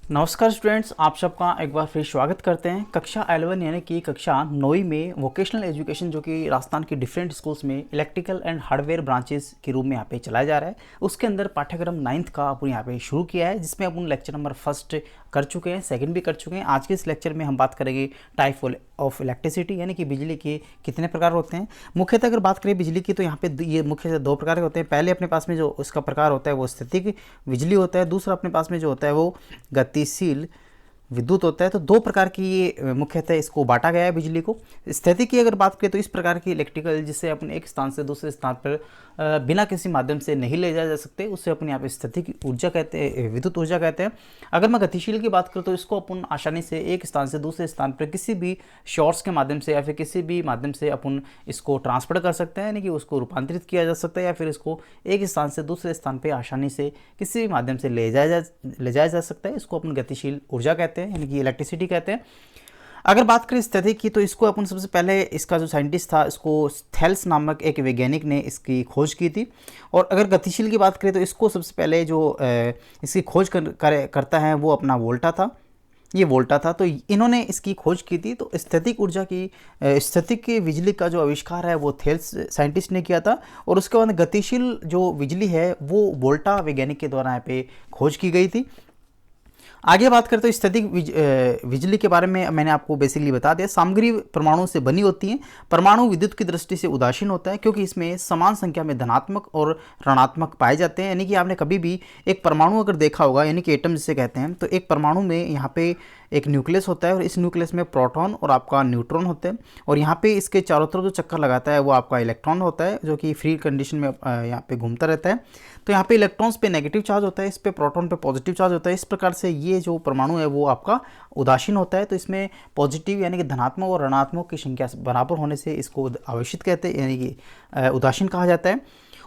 नमस्कार स्टूडेंट्स, आप सबका एक बार फिर स्वागत करते हैं। कक्षा 11 यानी कि कक्षा 9वीं में वोकेशनल एजुकेशन जो कि राजस्थान के डिफरेंट स्कूल्स में इलेक्ट्रिकल एंड हार्डवेयर ब्रांचेस के रूप में यहाँ पे चलाया जा रहा है। उसके अंदर पाठ्यक्रम 9th का अपन यहाँ पे शुरू किया है, जिसमें अपन लेक्चर नंबर फर्स्ट कर चुके हैं, सेकंड भी कर चुके हैं। आज के इस लेक्चर में हम बात करेंगे टाइप ऑफ इलेक्ट्रिसिटी, यानी कि बिजली के कितने प्रकार होते हैं। मुख्यतः अगर बात करें बिजली की तो यहाँ पे ये मुख्यतः दो प्रकार के होते हैं। पहले अपने पास में जो उसका प्रकार होता है वो स्थैतिक बिजली होता है, दूसरा अपने पास में जो होता है वो गतिशील विद्युत होता है। तो दो प्रकार की ये मुख्यतः इसको बांटा गया है बिजली को। स्थैतिक की अगर बात करें तो इस प्रकार की इलेक्ट्रिकल जिससे अपन एक स्थान से दूसरे स्थान पर बिना किसी माध्यम से नहीं ले जाया जा सकते, उससे अपन यहाँ पे स्थैतिक ऊर्जा कहते हैं, विद्युत ऊर्जा कहते हैं। अगर मैं गतिशील की बात करूँ तो इसको अपन आसानी से एक स्थान से दूसरे स्थान पर किसी भी शॉर्ट्स के माध्यम से या फिर किसी भी माध्यम से अपन इसको ट्रांसफर कर सकते हैं, यानी कि उसको रूपांतरित किया जा सकता है, या फिर इसको एक स्थान से दूसरे स्थान पर आसानी से किसी भी माध्यम से ले जाया जा सकता है। इसको अपन गतिशील ऊर्जा कहते हैं, यानी कि इलेक्ट्रिसिटी कहते हैं। अगर बात करें स्थैतिक की तो इसको अपन सबसे पहले इसका जो साइंटिस्ट था, इसको थेल्स नामक एक वैज्ञानिक ने इसकी खोज की थी। और अगर गतिशील की बात करें तो इसको सबसे पहले जो इसकी खोज करता है वो अपना वोल्टा था। ये वोल्टा था, तो इन्होंने इसकी खोज की थी। तो स्थैतिक ऊर्जा की स्थैतिक की बिजली का जो आविष्कार है वो थेल्स साइंटिस्ट ने किया था। और उसके बाद गतिशील जो बिजली है वो वोल्टा वैज्ञानिक के द्वारा यहाँ पे खोज की गई थी। आगे बात करते हैं स्थैतिक बिजली के बारे में। मैंने आपको बेसिकली बता दिया, सामग्री परमाणु से बनी होती है। परमाणु विद्युत की दृष्टि से उदासीन होता है क्योंकि इसमें समान संख्या में धनात्मक और ऋणात्मक पाए जाते हैं। यानी कि आपने कभी भी एक परमाणु अगर देखा होगा, यानी कि एटम जिसे कहते हैं, तो एक परमाणु में यहाँ पे एक न्यूक्लियस होता है और इस न्यूक्लियस में प्रोटॉन और आपका न्यूट्रॉन होते हैं। और यहाँ पे इसके चारों तरफ जो चक्कर लगाता है वो आपका इलेक्ट्रॉन होता है, जो कि फ्री कंडीशन में यहाँ पे घूमता रहता है। तो यहाँ पे इलेक्ट्रॉन्स पे नेगेटिव चार्ज होता है, इस पे प्रोटॉन पे पॉजिटिव चार्ज होता है। इस प्रकार से ये जो परमाणु है वो आपका उदासीन होता है। तो इसमें पॉजिटिव यानी कि धनात्मक और ऋणात्मक की संख्या बराबर होने से इसको आवेशित कहते हैं, यानी कि उदासीन कहा जाता है।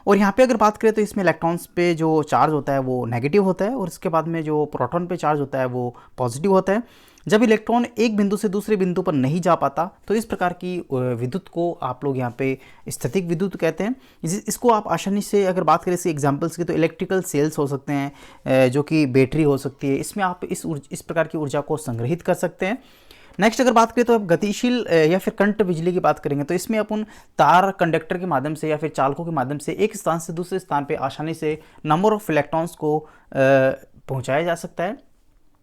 और यहाँ पे अगर बात करें तो इसमें इलेक्ट्रॉन्स पे जो चार्ज होता है वो नेगेटिव होता है और इसके बाद में जो प्रोटॉन पे चार्ज होता है वो पॉजिटिव होता है। जब इलेक्ट्रॉन एक बिंदु से दूसरे बिंदु पर नहीं जा पाता तो इस प्रकार की विद्युत को आप लोग यहाँ पे स्थैतिक विद्युत कहते हैं। इसको आप आसानी से अगर बात करें इसके एग्जांपल्स की तो इलेक्ट्रिकल सेल्स हो सकते हैं, जो कि बैटरी हो सकती है। इसमें आप इस प्रकार की ऊर्जा को संग्रहित कर सकते हैं। नेक्स्ट अगर बात करें तो अब गतिशील या फिर करंट बिजली की बात करेंगे तो इसमें अपन तार कंडक्टर के माध्यम से या फिर चालकों के माध्यम से एक स्थान से दूसरे स्थान पे आसानी से नंबर ऑफ इलेक्ट्रॉन्स को पहुंचाया जा सकता है।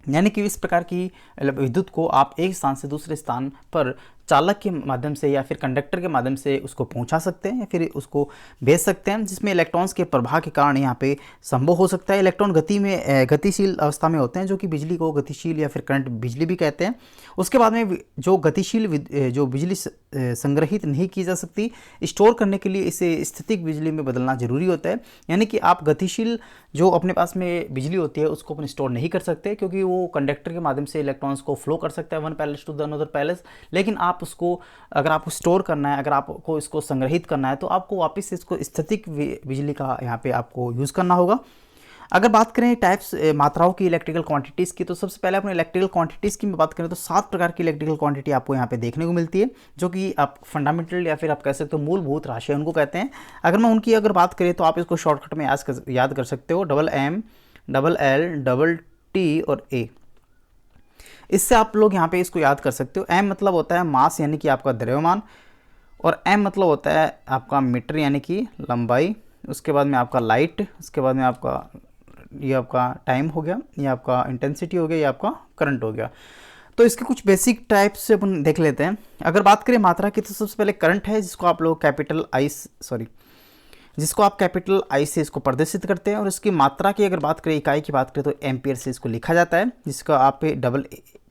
यानी कि इस प्रकार की विद्युत को आप एक स्थान से दूसरे स्थान पर चालक के माध्यम से या फिर कंडक्टर के माध्यम से उसको पहुंचा सकते हैं या फिर उसको भेज सकते हैं, जिसमें इलेक्ट्रॉन्स के प्रवाह के कारण यहाँ पे संभव हो सकता है। इलेक्ट्रॉन गतिशील अवस्था में होते हैं, जो कि बिजली को गतिशील या फिर करंट बिजली भी कहते हैं। उसके बाद में जो गतिशील जो बिजली संग्रहित नहीं की जा सकती, स्टोर करने के लिए इसे स्थैतिक बिजली में बदलना जरूरी होता है। यानी कि आप गतिशील जो अपने पास में बिजली होती है उसको अपन स्टोर नहीं कर सकते, क्योंकि वो कंडक्टर के माध्यम से इलेक्ट्रॉन्स को फ्लो कर सकता है one place to the another place. लेकिन आप उसको अगर आपको स्टोर करना है, अगर आपको इसको संग्रहित करना है, तो आपको वापस इसको स्थैतिक बिजली का यहाँ पे आपको यूज़ करना होगा। अगर बात करें टाइप्स मात्राओं की इलेक्ट्रिकल क्वांटिटीज़ की, तो सबसे पहले अपने इलेक्ट्रिकल क्वांटिटीज़ की बात करें तो 7 प्रकार की इलेक्ट्रिकल क्वांटिटी आपको यहाँ पे देखने को मिलती है, जो कि आप फंडामेंटल या फिर आप कह सकते हो मूलभूत राशि उनको कहते हैं। अगर मैं उनकी अगर बात करें तो आप इसको शॉर्टकट में याद कर सकते हो, MM, LL, T और A। इससे आप लोग यहाँ पे इसको याद कर सकते हो। M मतलब होता है मास, यानी कि आपका द्रव्यमान, और M मतलब होता है आपका मीटर, यानी कि लंबाई। उसके बाद में आपका लाइट, उसके बाद में आपका ये आपका टाइम हो गया, ये आपका इंटेंसिटी हो गया, ये आपका करंट हो गया। तो इसके कुछ बेसिक टाइप्स से अपन देख लेते हैं। अगर बात करें मात्रा की तो सबसे पहले करंट है, जिसको आप लोग कैपिटल आई से इसको प्रदर्शित करते हैं। और इसकी मात्रा की अगर बात करें, इकाई की बात करें, तो एम्पियर से इसको लिखा जाता है, जिसका आप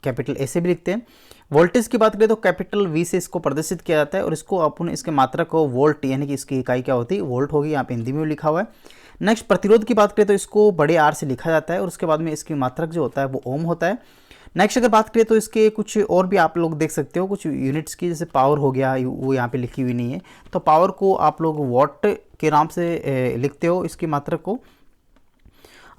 कैपिटल ए से भी लिखते हैं। वोल्टेज की बात करें तो कैपिटल वी से इसको प्रदर्शित किया जाता है और इसको अपन इसके मात्रा को वोल्ट, यानी कि इसकी इकाई क्या होती है वोल्ट होगी, यहाँ पे हिंदी में लिखा हुआ है। नेक्स्ट प्रतिरोध की बात करें तो इसको बड़े आर से लिखा जाता है और उसके बाद में इसकी मात्रक जो होता है वो ओम होता है। नेक्स्ट अगर बात करें तो इसके कुछ और भी आप लोग देख सकते हो, कुछ यूनिट्स की, जैसे पावर हो गया, वो यहाँ पे लिखी हुई नहीं है, तो पावर को आप लोग वॉट के नाम से लिखते हो इसकी मात्रक को।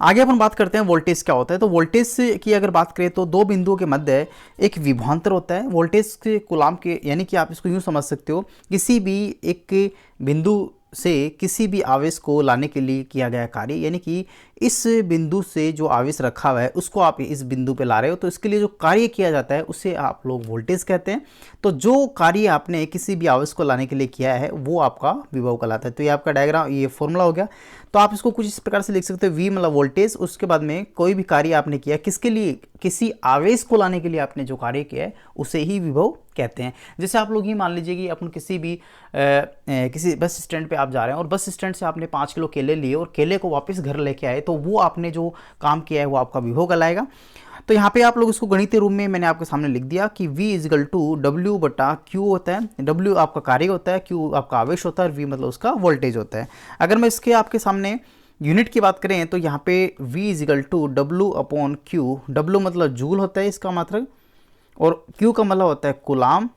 आगे अपन बात करते हैं वोल्टेज क्या होता है। तो वोल्टेज की अगर बात करें तो दो बिंदुओं के मध्य एक विभवांतर होता है। वोल्टेज के कूलाम के, यानी कि आप इसको यूँ समझ सकते हो, किसी भी एक बिंदु से किसी भी आवेश को लाने के लिए किया गया कार्य, यानी कि इस बिंदु से जो आवेश रखा हुआ है उसको आप इस बिंदु पे ला रहे हो, तो इसके लिए जो कार्य किया जाता है उसे आप लोग वोल्टेज कहते हैं। तो जो कार्य आपने किसी भी आवेश को लाने के लिए किया है वो आपका विभव कहलाता है। तो ये आपका डायग्राम, ये फॉर्मूला हो गया। तो आप इसको कुछ इस प्रकार से लिख सकते हो, V मतलब वोल्टेज, उसके बाद में कोई भी कार्य आपने किया किसके लिए, किसी आवेश को लाने के लिए आपने जो कार्य किया है उसे ही विभव कहते हैं। जैसे आप लोग ही मान लीजिए कि अपन किसी बस स्टैंड पे आप जा रहे हैं और बस स्टैंड से आपने 5 किलो केले लिए और केले को वापस घर लेके आए, तो वो आपने जो काम किया है वो आपका विभव कहलाएगा। तो यहाँ पे आप लोग इसको गणितीय रूप में मैंने आपके सामने लिख दिया कि V इजिकल टू डब्ल्यू बटा क्यू होता है। W आपका कार्य होता है, Q आपका आवेश होता है और V मतलब उसका वोल्टेज होता है। अगर मैं इसके आपके सामने यूनिट की बात करें तो यहाँ पे V equal to W upon Q, W मतलब जूल होता है इसका मात्रक, और Q का मतलब होता है कुलाम,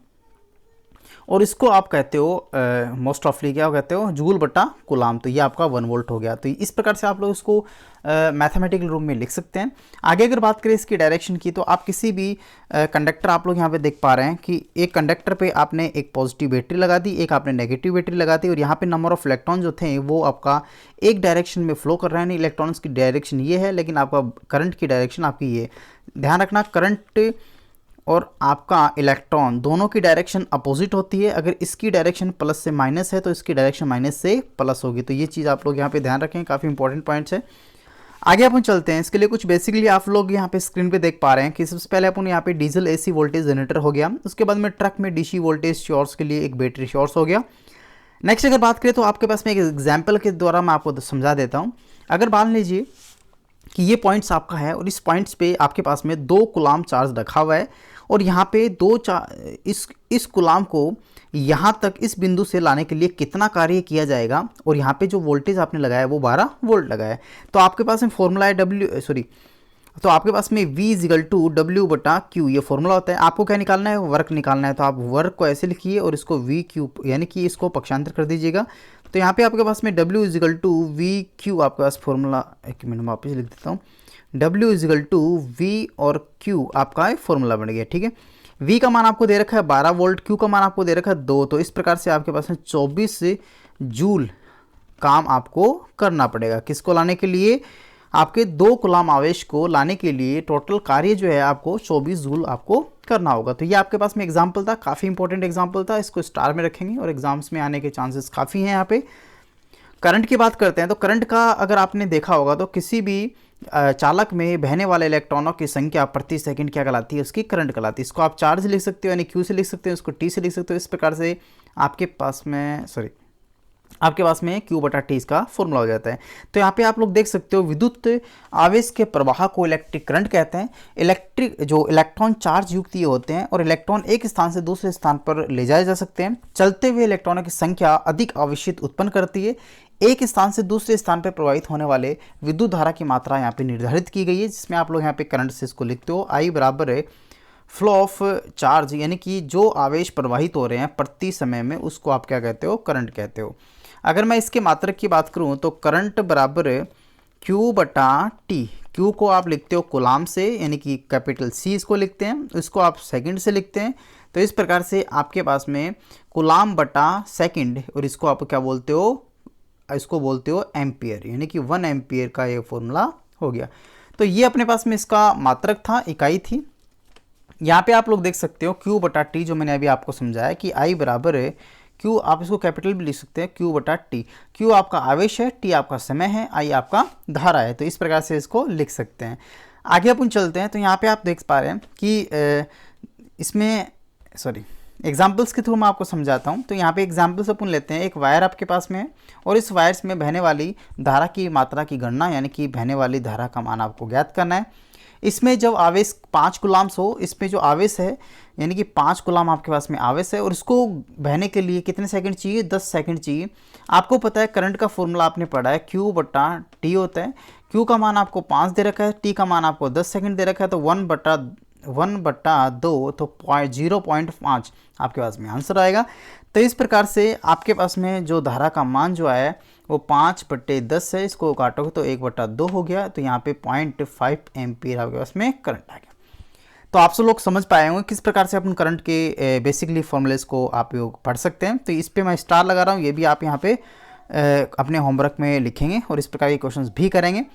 और इसको आप कहते हो मोस्ट ऑफली क्या कहते हो, जूल बटा कुलाम। तो ये आपका 1 वोल्ट हो गया। तो इस प्रकार से आप लोग इसको मैथमेटिकल रूप में लिख सकते हैं। आगे अगर बात करें इसकी डायरेक्शन की, तो आप किसी भी कंडक्टर, आप लोग यहाँ पे देख पा रहे हैं कि एक कंडक्टर पे आपने एक पॉजिटिव बैटरी लगा दी, एक आपने नेगेटिव बैटरी लगा दी, और यहाँ पे नंबर ऑफ इलेक्ट्रॉन जो थे वो आपका एक डायरेक्शन में फ्लो कर रहे हैं। नहीं, इलेक्ट्रॉन्स की डायरेक्शन ये है, लेकिन आपका करंट की डायरेक्शन आपकी ये। ध्यान रखना, करंट और आपका इलेक्ट्रॉन दोनों की डायरेक्शन अपोजिट होती है। अगर इसकी डायरेक्शन प्लस से माइनस है तो इसकी डायरेक्शन माइनस से प्लस होगी। तो ये चीज़ आप लोग यहाँ पे ध्यान रखें, काफ़ी इंपॉर्टेंट पॉइंट्स है। आगे अपन चलते हैं। इसके लिए कुछ बेसिकली आप लोग यहाँ पे स्क्रीन पे देख पा रहे हैं कि सबसे पहले अपन यहाँ पे डीजल AC वोल्टेज जनरेटर हो गया। उसके बाद में ट्रक में DC वोल्टेज सोर्स के लिए एक बैटरी सोर्स हो गया। नेक्स्ट अगर बात करें तो आपके पास में एक एग्जाम्पल के द्वारा मैं आपको समझा देता हूँ। अगर मान लीजिए कि ये पॉइंट्स आपका है और इस पॉइंट्स पे आपके पास में 2 कूलाम चार्ज रखा हुआ है, और यहाँ पे इस कूलाम को यहाँ तक इस बिंदु से लाने के लिए कितना कार्य किया जाएगा, और यहाँ पे जो वोल्टेज आपने लगाया है वो 12 वोल्ट लगाया है। तो आपके पास में फॉर्मूला है तो आपके पास में V इजिकल टू डब्ल्यू बटा क्यू, ये फॉर्मूला होता है। आपको क्या निकालना है, वर्क निकालना है। तो आप वर्क को ऐसे लिखिए और इसको V क्यू यानी कि इसको पक्षांतर कर दीजिएगा। तो यहाँ पे आपके पास में W equal to V Q, आपके पास फॉर्मूला, एक मिनट में वापस लिख देता हूँ। W इजिकल टू V और Q आपका फॉर्मूला बन गया, ठीक है। V का मान आपको दे रखा है 12 वोल्ट, Q का मान आपको दे रखा है 2। तो इस प्रकार से आपके पास में 24 जूल काम आपको करना पड़ेगा। किसको लाने के लिए, आपके 2 कूलाम आवेश को लाने के लिए टोटल कार्य जो है आपको 24 जूल आपको करना होगा। तो ये आपके पास में एग्जाम्पल था, काफ़ी इंपॉर्टेंट एग्जाम्पल था। इसको स्टार में रखेंगे और एग्जाम्स में आने के चांसेस काफ़ी हैं। यहाँ पे करंट की बात करते हैं तो करंट का अगर आपने देखा होगा तो किसी भी चालक में बहने वाले इलेक्ट्रॉनों की संख्या प्रति सेकंड क्या कहलाती है, उसकी करंट कहलाती है। इसको आप चार्ज लिख सकते हो यानी Q से लिख सकते हो, इसको T से लिख सकते हो। इस प्रकार से आपके पास में Q बटा T इसका फॉर्मूला हो जाता है। तो यहाँ पे आप लोग देख सकते हो विद्युत आवेश के प्रवाह को इलेक्ट्रिक करंट कहते हैं। जो इलेक्ट्रॉन चार्ज युक्त ये होते हैं और इलेक्ट्रॉन एक स्थान से दूसरे स्थान पर ले जाए जा सकते हैं। चलते हुए इलेक्ट्रॉनों की संख्या अधिक आवेशित उत्पन्न करती है। एक स्थान से दूसरे स्थान पर प्रवाहित होने वाले विद्युत धारा की मात्रा यहाँ पे निर्धारित की गई है, जिसमें आप लोग यहाँ पे करंट से इसको लिखते हो। I बराबर है फ्लो ऑफ चार्ज, यानी कि जो आवेश प्रवाहित हो रहे हैं प्रति समय में उसको आप क्या कहते हो, करंट कहते हो। अगर मैं इसके मात्रक की बात करूं तो करंट बराबर Q बटा T। Q को आप लिखते हो कूलाम से, यानी कि कैपिटल C इसको लिखते हैं, इसको आप सेकंड से लिखते हैं। तो इस प्रकार से आपके पास में कूलाम बटा सेकंड, और इसको आप क्या बोलते हो, इसको बोलते हो एम्पियर, यानी कि 1 एम्पियर का ये फॉर्मूला हो गया। तो ये अपने पास में इसका मात्रक था, इकाई थी। यहाँ पे आप लोग देख सकते हो Q बटा T, जो मैंने अभी आपको समझाया कि I बराबर है Q, आप इसको कैपिटल भी लिख सकते हैं, Q बटा T। Q आपका आवेश है, T आपका समय है, I आपका धारा है। तो इस प्रकार से इसको लिख सकते हैं। आगे अपन चलते हैं। तो यहाँ पे आप देख पा रहे हैं कि इसमें एग्जाम्पल्स के थ्रू मैं आपको समझाता हूँ। तो यहाँ पे एग्जाम्पल्स अपन लेते हैं। एक वायर आपके पास में है और इस वायर्स में बहने वाली धारा की मात्रा की गणना, यानी कि बहने वाली धारा का मान आपको ज्ञात करना है। इसमें जब आवेश 5 कूलाम्स हो, इसमें जो आवेश है यानी कि 5 कूलाम आपके पास में आवेश है, और इसको बहने के लिए कितने सेकंड चाहिए, 10 सेकंड चाहिए। आपको पता है करंट का फॉर्मूला आपने पढ़ा है, Q बटा T होता है। Q का मान आपको 5 दे रखा है, T का मान आपको 10 सेकंड दे रखा है। तो 1 बटा 2 तो 0.5 आपके पास में आंसर आएगा। तो इस प्रकार से आपके पास में जो धारा का मान जो है वो 5/10 है, इसको काटोगे तो 1/2 हो गया। तो यहाँ पे 0.5 एम्पियर आपके पास में करंट आ गया। तो आप सब लोग समझ पाए होंगे किस प्रकार से अपन करंट के बेसिकली फॉर्मूलेस को आप पढ़ सकते हैं। तो इस पे मैं स्टार लगा रहा हूँ, ये भी आप यहाँ पे अपने होमवर्क में लिखेंगे और इस प्रकार के क्वेश्चंस भी करेंगे।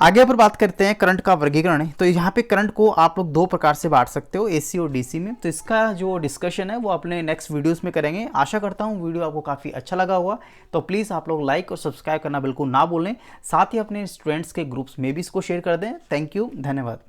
आगे पर बात करते हैं करंट का वर्गीकरण है। तो यहाँ पे करंट को आप लोग दो प्रकार से बांट सकते हो, एसी और डीसी में। तो इसका जो डिस्कशन है वो अपने नेक्स्ट वीडियोस में करेंगे। आशा करता हूँ वीडियो आपको काफ़ी अच्छा लगा होगा। तो प्लीज़ आप लोग लाइक और सब्सक्राइब करना बिल्कुल ना भूलें। साथ ही अपने स्टूडेंट्स के ग्रुप्स में भी इसको शेयर कर दें। थैंक यू, धन्यवाद।